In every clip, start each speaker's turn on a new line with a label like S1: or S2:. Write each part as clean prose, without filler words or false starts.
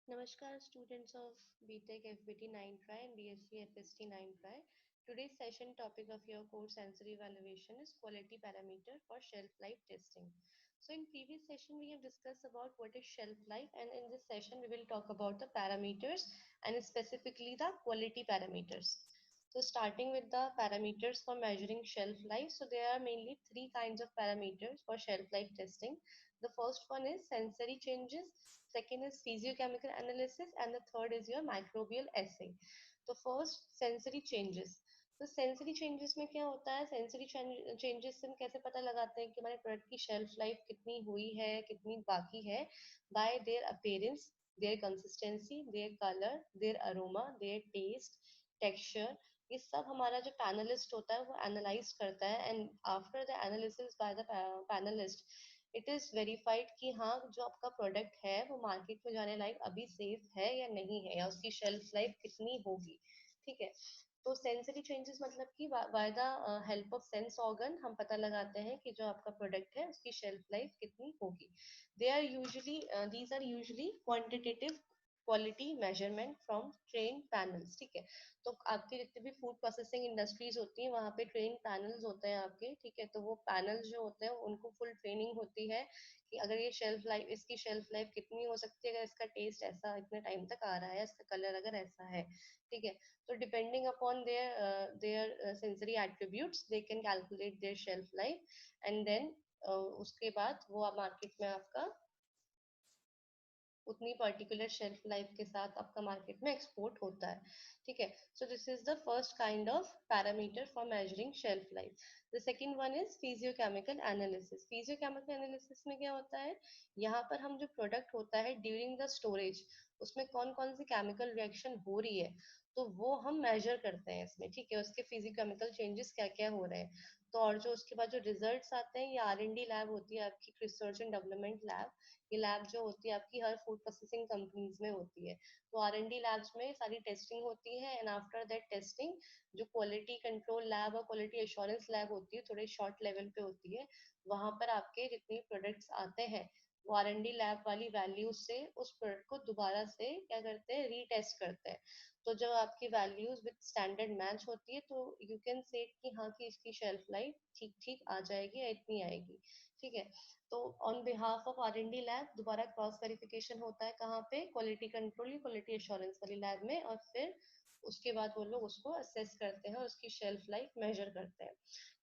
S1: Namaskar students of BTech FBT 9 Try and BSc FST 9 Try. Today's session topic of your course sensory evaluation is quality parameter for shelf life testing. So in previous session we have discussed about what is shelf life, and in this session we will talk about the parameters and specifically the quality parameters. So starting with the parameters for measuring shelf life. So there are mainly three kinds of parameters for shelf life testing. The first one is sensory changes, second is physiochemical analysis, and the third is your microbial assay. तो first sensory changes. तो sensory changes में क्या होता है, sensory changes से हम कैसे पता लगाते हैं कि हमारे प्रोडक्ट की शेल्फ लाइफ कितनी हुई है कितनी बाकी है. By their appearance, their consistency, their colour, their aroma, their taste, texture. ये सब हमारा जो पैनलिस्ट होता है वो एनालाइज करता है, and after the analysis by the panelist it is verified कि हाँ जो आपका प्रोडक्ट है वो मार्केट में जाने लायक अभी सेफ है या नहीं है, या उसकी शेल्फ लाइफ कितनी होगी. ठीक है. तो सेंसरी चेंजेस मतलब कि by the help of sense organ हम पता लगाते हैं कि जो आपका प्रोडक्ट है उसकी शेल्फ लाइफ कितनी होगी. They are usually these are usually quantitative quality measurement from train panels. ठीक है. तो आपके जितने भी फूड प्रोसेसिंग इंडस्ट्रीज होती हैं वहाँ पे ट्रेन पैनल्स होते हैं आपके. ठीक है. तो वो पैनल्स जो होते हैं उनको फुल ट्रेनिंग होती है कि अगर ये शेल्फ लाइफ, इसकी शेल्फ लाइफ कितनी हो सकती है अगर इसका टेस्ट ऐसा इतने टाइम तक आ रहा है, इसका कलर अगर ऐसा है. ठीक है. तो depending upon their sensory attributes they can calculate their shelf life, and then उसके बाद वो मार्केट में आपका उतनी पर्टिकुलर शेल्फ लाइफ के साथ आपका मार्केट में एक्सपोर्ट होता है. ठीक है. So this is the first kind of parameter for measuring shelf life. The second one is physiochemical analysis. Physiochemical analysis में क्या होता है, यहाँ पर हम जो प्रोडक्ट होता है ड्यूरिंग द स्टोरेज उसमें कौन कौन सी केमिकल रिएक्शन हो रही है तो वो हम मेजर करते हैं इसमें. ठीक है. उसके फिजियोकेमिकल चेंजेस क्या क्या हो रहे हैं. तो और जो उसके बाद जो रिजल्ट्स आते हैं, ये R&D लैब होती है आपकी, रिसर्च एंड डेवलपमेंट लैब. ये लैब जो होती है आपकी हर फूड प्रोसेसिंग कंपनीज में होती है. तो R&D लैब्स में सारी टेस्टिंग होती है, एंड आफ्टर दैट टेस्टिंग जो क्वालिटी कंट्रोल लैब और क्वालिटी एश्योरेंस लैब होती है थोड़े शॉर्ट लेवल पे होती है. वहां पर आपके जितने प्रोडक्ट्स आते हैं वो R&D लैब वाली वैल्यूज से उस प्रोडक्ट को दोबारा से क्या करते हैं, रीटेस्ट करते हैं. तो जब आपकी वैल्यूज विद स्टैंडर्ड मैच होती है तो यू कैन से कि हाँ कि इसकी शेल्फ लाइफ ठीक ठीक आ जाएगी या इतनी आएगी. ठीक है. तो on behalf of R&D lab दोबारा क्रॉस वेरिफिकेशन होता है कहाँ पे, क्वालिटी कंट्रोल या क्वालिटी एश्योरेंस वाली लैब में, और फिर उसके बाद वो लोग उसको असेस करते हैं और उसकी शेल्फ लाइफ मेजर करते हैं.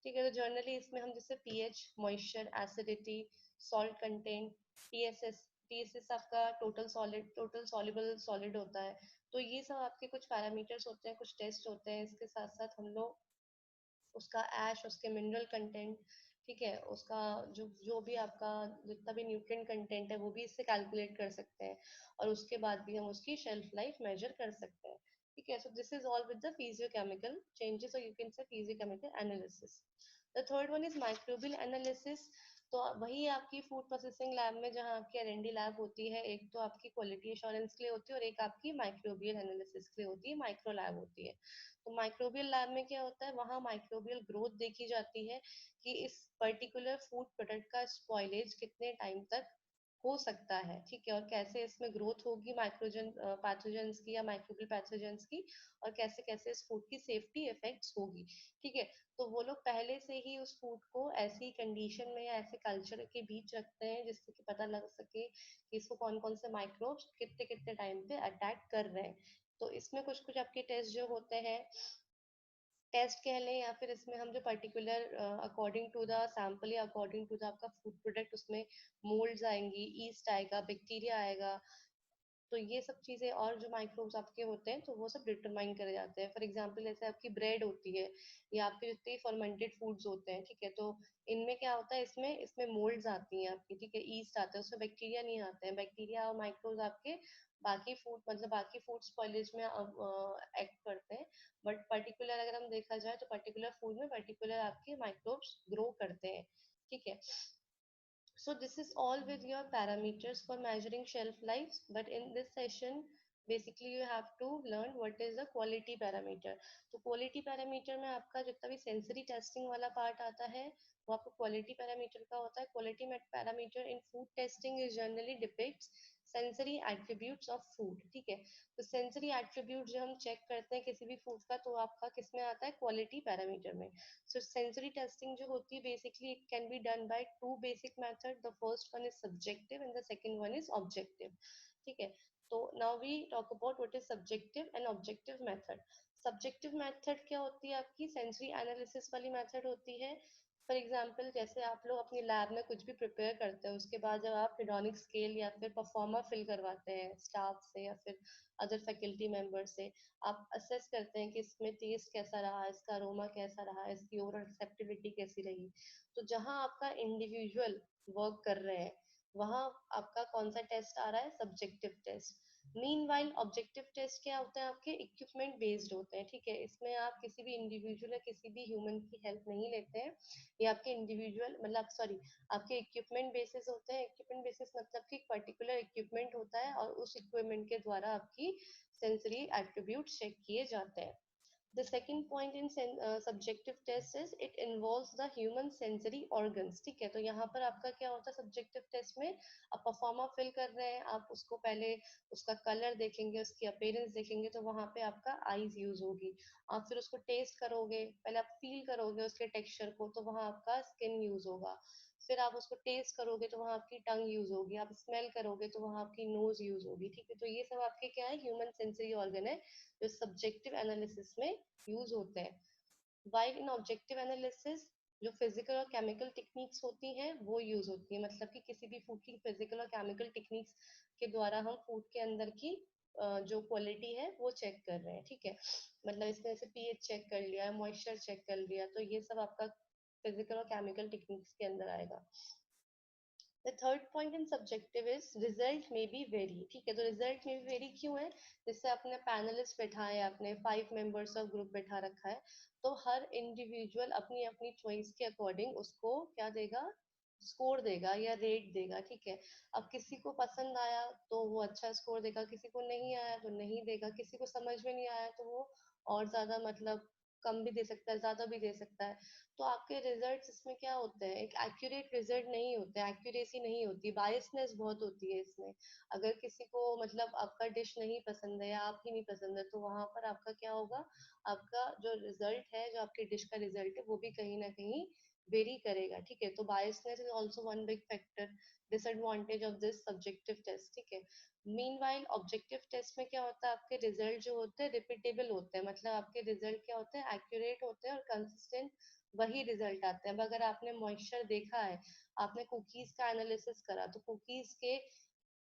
S1: ठीक है. तो जर्नली इसमें हम जैसे pH, moisture, acidity, salt content, TSS, TSS आपका टोटल सॉल्युबल सॉलिड होता है. तो ये सब आपके कुछ पैरामीटर्स होते हैं, कुछ टेस्ट होते हैं. इसके साथ साथ हम लोग उसका ऐश, उसके मिनरल कंटेंट, ठीक है, उसका जो जो भी आपका जितना भी न्यूट्रिएंट कंटेंट है वो भी इससे कैलकुलेट कर सकते हैं, और उसके बाद भी हम उसकी शेल्फ लाइफ मेजर कर सकते हैं. ठीक है. So this is all with the physiochemical changes, और you can say physiochemical analysis. The third one is microbial analysis. तो वही आपकी फूड प्रोसेसिंग लैब में जहाँ आपकी R&D लैब होती है, एक तो आपकी क्वालिटी एश्योरेंस के लिए होती है और एक आपकी माइक्रोबियल एनालिसिस के लिए होती है, माइक्रो लैब होती है. तो माइक्रोबियल लैब में क्या होता है, वहाँ माइक्रोबियल ग्रोथ देखी जाती है कि इस पर्टिकुलर फूड प्रोडक्ट का स्पॉइलेज कितने टाइम तक हो सकता है. ठीक है. और कैसे इसमें ग्रोथ होगी माइक्रोजन पैथोजेंस की या माइक्रोबियल पैथोजेंस की, और कैसे कैसे इस फूड की सेफ्टी इफेक्ट्स होगी. ठीक है. तो वो लोग पहले से ही उस फूड को ऐसी कंडीशन में या ऐसे कल्चर के बीच रखते हैं जिससे कि पता लग सके कि इसको कौन कौन से माइक्रोब्स कितने कितने टाइम पे अटैक कर रहे हैं. तो इसमें कुछ कुछ आपके टेस्ट जो होते हैं, टेस्ट कह लें या फिर इसमें हम जो particular according to the sample या अकॉर्डिंग टू द आपका फूड प्रोडक्ट उसमें मोल्ड्स आएंगी, ईस्ट आएगा, बैक्टीरिया आएगा. तो ये सब चीजें और जो माइक्रोब्स आपके होते हैं तो वो सब डिटरमाइन करे जाते हैं. फॉर एग्जांपल जैसे आपकी ब्रेड होती है या आपके जितने फर्मेंटेड फूड्स होते हैं. ठीक है. तो इनमें क्या होता है, इसमें इसमें मोल्ड्स आती हैं आपकी. ठीक है. ईस्ट आता है, उसमें बैक्टीरिया नहीं आते हैं. बैक्टीरिया और माइक्रोब्स आपके बाकी फूड मतलब बाकी फूड स्पॉइलेज में एक्ट करते हैं. बट पर्टिकुलर अगर हम देखा जाए तो पर्टिकुलर फूड में पर्टिकुलर आपके माइक्रोब्स ग्रो करते हैं. ठीक है. So this is all with your parameters for measuring shelf lives. But in this session, basically you have to learn what is the quality parameter. तो quality parameter में आपका जितना भी sensory testing वाला part आता है वो आपको quality parameter का होता है. Quality parameter in food testing is generally depicts sensory attributes of food, ठीक है। तो सेंसरी एट्रीब्यूट जो हम चेक करते हैं किसी भी फूड का, तो आपका किस में आता है, क्वालिटी पैरामीटर में। सो सेंसरी टेस्टिंग जो होती है basically it can be done by two basic method, the first one is subjective and the second one is objective, ठीक है। तो now we talk about what is subjective and objective method. Subjective method क्या होती है, आपकी sensory analysis वाली method होती है। फॉर एग्जाम्पल जैसे आप लोग अपनी लैब में कुछ भी प्रिपेयर करते हैं, उसके बाद जब आप हेडोनिक स्केल या फिर परफॉर्मा फिल करवाते हैं स्टाफ से या फिर अदर फैकल्टी मेंबर से, आप असेस करते हैं कि इसमें टेस्ट कैसा रहा, इसका अरोमा कैसा रहा, इसकी ओवरऑल एक्सेप्टेबिलिटी कैसी रही। तो जहाँ आपका इंडिविजुअल वर्क कर रहे हैं, वहाँ आपका कौन सा टेस्ट आ रहा है, subjective test. Meanwhile objective test क्या होते हैं, आपके इक्विपमेंट बेस्ड होते हैं, ठीक है। इसमें आप किसी भी इंडिविजुअल या किसी भी ह्यूमन की हेल्प नहीं लेते हैं, ये आपके इंडिविजुअल मतलब सॉरी आपके इक्विपमेंट बेसिस होते हैं। इक्विपमेंट बेसिस मतलब कि पर्टिकुलर इक्विपमेंट होता है और उस इक्विपमेंट के द्वारा आपकी सेंसरी एट्रीब्यूट चेक किए जाते हैं। The second point in subjective test is it involves the human sensory organs, ठीक है। तो यहाँ पर आपका क्या होता है सब्जेक्टिव टेस्ट में, आप परफॉर्मा फिल कर रहे हैं, आप उसको पहले उसका कलर देखेंगे, उसकी अपीयरेंस देखेंगे, तो वहाँ पे आपका आईज यूज होगी। आप फिर उसको टेस्ट करोगे, पहले आप फील करोगे उसके टेक्सचर को, तो वहाँ आपका स्किन यूज होगा। फिर आप उसको टेस्ट करोगे तो वहाँ आपकी टंग यूज होगी, आप स्मेल करोगे तो वहाँ आपकी नोज यूज होगी, ठीक है। तो ये सब आपके क्या है, ह्यूमन सेंसरी ऑर्गन है जो सब्जेक्टिव एनालिसिस में यूज होते हैं। वाइल इन ऑब्जेक्टिव एनालिसिस जो फिजिकल और केमिकल टेक्निक्स होती हैं वो यूज होती है, मतलब कि किसी भी फूड की फिजिकल और केमिकल टेक्निक्स के द्वारा हम फूड के अंदर की जो क्वालिटी है वो चेक कर रहे हैं, ठीक है। मतलब इसमें जैसे पीएच चेक कर लिया, मॉइस्चर चेक कर लिया, तो ये सब आपका फिजिकल और केमिकल टेक्निक्स के अंदर आएगा। The third point in subjective is result may be vary, ठीक है। तो result may be vary क्यों है, जैसे आपने पैनलिस्ट बैठाए, आपने 5 मेंबर्स ऑफ ग्रुप बैठा रखा है, तो हर इंडिविजुअल अपनी अपनी चॉइस के अकॉर्डिंग उसको क्या देगा, स्कोर देगा या रेट देगा, ठीक है। अब किसी को पसंद आया तो वो अच्छा स्कोर देगा, किसी को नहीं आया तो नहीं देगा, किसी को समझ में नहीं आया तो वो और ज्यादा मतलब कम भी दे सकता है, ज्यादा भी दे सकता है। तो आपके रिजल्ट्स इसमें क्या होते हैं, एक एक्यूरेट रिजल्ट नहीं होते, एक्यूरेसी नहीं होती, बायसनेस बहुत होती है इसमें। अगर किसी को मतलब आपका डिश नहीं पसंद है या आप ही नहीं पसंद है, तो वहां पर आपका क्या होगा, आपका जो रिजल्ट है, जो आपके डिश का रिजल्ट है, वो भी कहीं ना कहीं वेरी करेगा, ठीक है। तो biasness is also one big factor, disadvantage of this subjective test, ठीक है। मीनवाइल ऑब्जेक्टिव टेस्ट में क्या होता है, आपके रिजल्ट जो होते हैं रिपीटेबल होते हैं, मतलब आपके रिजल्ट क्या होते हैं, एक्यूरेट होते हैं और कंसिस्टेंट वही रिजल्ट आते हैं। अब अगर आपने मॉइस्चर देखा है, आपने कुकीज का एनालिसिस करा, तो कुकीज के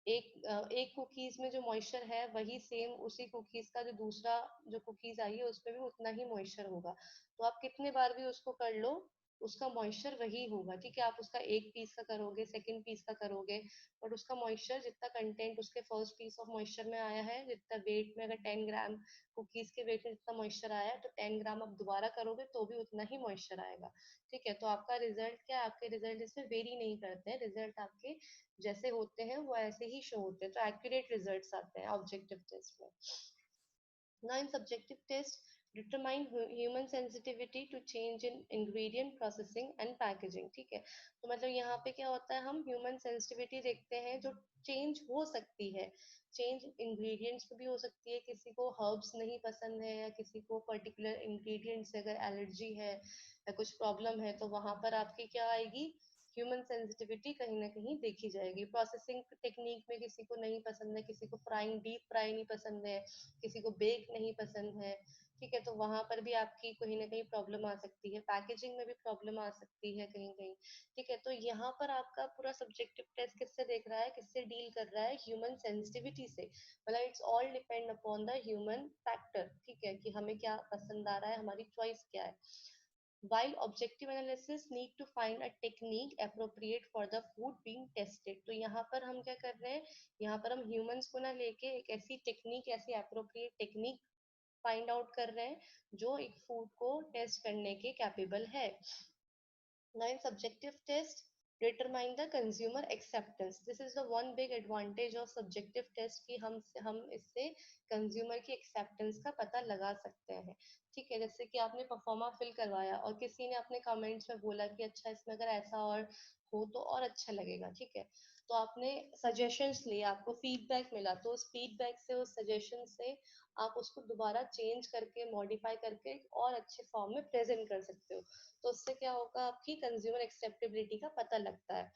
S1: एक कुकीज में जो मॉइस्चर है वही सेम उसी कुकीज का जो दूसरा जो कुकीज आई है उसमें भी उतना ही मॉइस्चर होगा। तो आप कितने बार भी उसको कर लो, उसका मॉइस्चर वही होगा, ठीक है। आप उसका एक पीस का करोगे, सेकंड पीस का करोगे, बट उसका मॉइस्चर जितना कंटेंट उसके फर्स्ट पीस ऑफ मॉइस्चर में आया है, जितना वेट में, अगर 10 ग्राम कुकीज के वेट में जितना मॉइस्चर आया है, तो 10 ग्राम आप दोबारा करोगे तो भी उतना ही मॉइस्चर आएगा, ठीक है। तो आपका रिजल्ट क्या है, आपके रिजल्ट इसमें वेरी नहीं करते हैं, रिजल्ट आपके जैसे होते हैं वो ऐसे ही शो होते हैं, तो एक्यूरेट रिजल्ट्स आते हैं ऑब्जेक्टिव टेस्ट में। Now in subjective test, determine human sensitivity to change in ingredient processing and packaging, ठीक है। तो मतलब यहाँ पे क्या होता है, हम human sensitivity देखते हैं जो चेंज हो सकती है, चेंज इंग्रेडिएंट्स में भी हो सकती है, किसी को हर्ब्स नहीं पसंद है या किसी को पर्टिकुलर इंग्रेडिएंट्स से अगर एलर्जी है या कुछ प्रॉब्लम है, तो वहां पर आपकी क्या आएगी, ह्यूमन सेंसिटिविटी कहीं ना कहीं देखी जाएगी। प्रोसेसिंग टेक्निक में किसी को नहीं पसंद है, किसी को फ्राइंग डीप फ्राई नहीं पसंद है, किसी को बेक नहीं पसंद है, ठीक है। तो वहां पर भी आपकी कहीं ना कहीं प्रॉब्लम आ सकती है, पैकेजिंग में भी प्रॉब्लम आ सकती है कहीं कहीं, ठीक है। तो यहाँ पर आपका पूरा सब्जेक्टिव टेस्ट किससे देख रहा है, किससे डील कर रहा है, ह्यूमन सेंसिटिविटी से। मतलब it's all depend upon the human factor, ठीक है, कि हमें क्या पसंद आ रहा है, हमारी चॉइस क्या है। While objective analysis need to find a technique appropriate for the food being tested, तो यहाँ पर हम क्या कर रहे हैं, यहाँ पर हम ह्यूमंस को ना लेके एक ऐसी टेक्निक, ऐसी अप्रोप्रिएट टेक्निक फाइंड आउट कर रहे हैं जो एक फूड को टेस्ट करने के कैपेबल है। Now in subjective test, determine the consumer acceptance. This is the one big advantage of subjective test कि हम इससे कंज्यूमर की एक्सेप्टेंस का पता लगा सकते हैं, ठीक है। जैसे कि आपने परफॉर्मा फिल करवाया और किसी ने अपने कमेंट्स में बोला कि अच्छा इसमें अगर ऐसा और हो तो और अच्छा लगेगा, ठीक है। तो आपने सजेशंस लिए, आपको फीडबैक मिला, तो उस फीडबैक से, उस सजेशन से आप उसको दोबारा चेंज करके, मॉडिफाई करके और अच्छे फॉर्म में प्रेजेंट कर सकते हो। तो उससे क्या होगा, आपकी कंज्यूमर एक्सेप्टेबिलिटी का पता लगता है।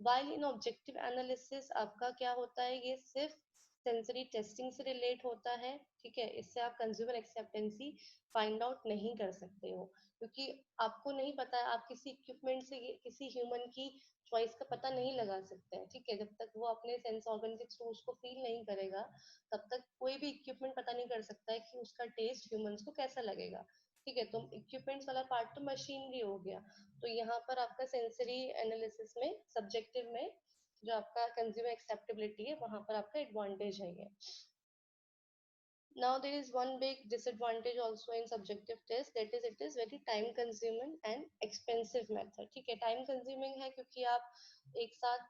S1: वाइल इन ऑब्जेक्टिव एनालिसिस आपका क्या होता है, ये सिर्फ सेंसरी टेस्टिंग से रिलेट होता है, ठीक है। इससे आप कंज्यूमर एक्सेप्टेंसी फाइंड आउट नहीं कर सकते हो, क्योंकि आपको नहीं पता है, आप किसी इक्विपमेंट से किसी ह्यूमन की चॉइस का पता नहीं लगा सकते हैं, ठीक है। जब तक वो अपने सेंस ऑर्गन के थ्रू उसको फील नहीं करेगा, तब तक कोई भी इक्विपमेंट पता नहीं कर सकता है कि उसका टेस्ट ह्यूमंस को कैसा लगेगा, ठीक है। तो इक्विपमेंट्स वाला पार्ट तो मशीनरी हो गया। तो यहाँ पर आपका सेंसरी एनालिसिस में, सब्जेक्टिव में, जो आपका कंज्यूमर एक्सेप्टेबिलिटी है, वहां पर आपका एडवांटेज है ये। Now there is one big disadvantage also in subjective test, that is it is very time consuming and expensive method, ठीक है। टाइम कंज्यूमिंग है क्योंकि आप एक साथ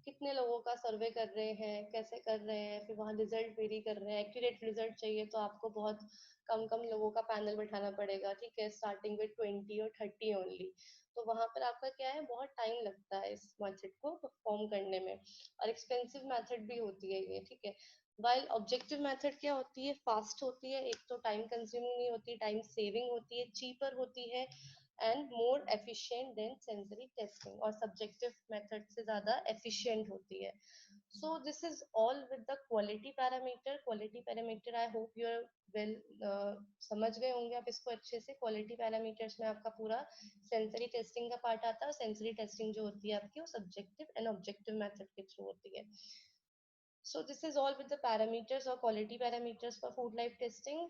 S1: कितने लोगों का सर्वे कर रहे हैं, कैसे कर रहे हैं, फिर वहाँ रिजल्ट वेरी कर रहे हैं, एक्यूरेट रिजल्ट चाहिए तो आपको बहुत कम कम लोगों का पैनल बैठाना पड़ेगा, ठीक है, स्टार्टिंग विद 20 और 30 ओनली। तो वहां पर आपका क्या है, बहुत टाइम लगता है इस मेथड को परफॉर्म करने में, और एक्सपेंसिव मेथड भी होती है ये, ठीक है। वाइल ऑब्जेक्टिव मेथड क्या होती है, फास्ट होती है, एक तो टाइम कंज्यूमिंग नहीं होती, टाइम सेविंग होती है, चीपर होती है, and more efficient than sensory testing, और सब्जेक्टिव मेथड से ज्यादा एफिशिएंट होती है। So this is all with the quality parameter. Quality parameter I hope you are well समझ गए होंगे आप इसको अच्छे से। क्वालिटी पैरामीटर्स में आपका पूरा सेंसरी टेस्टिंग का पार्ट आता है, और सेंसरी टेस्टिंग जो होती है आपकी, वो सब्जेक्टिव एंड ऑब्जेक्टिव मेथड के थ्रू होती है। So this is all with the parameters or quality parameters for food life testing.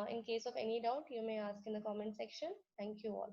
S1: In case of any doubt, you may ask in the comment section. Thank you all.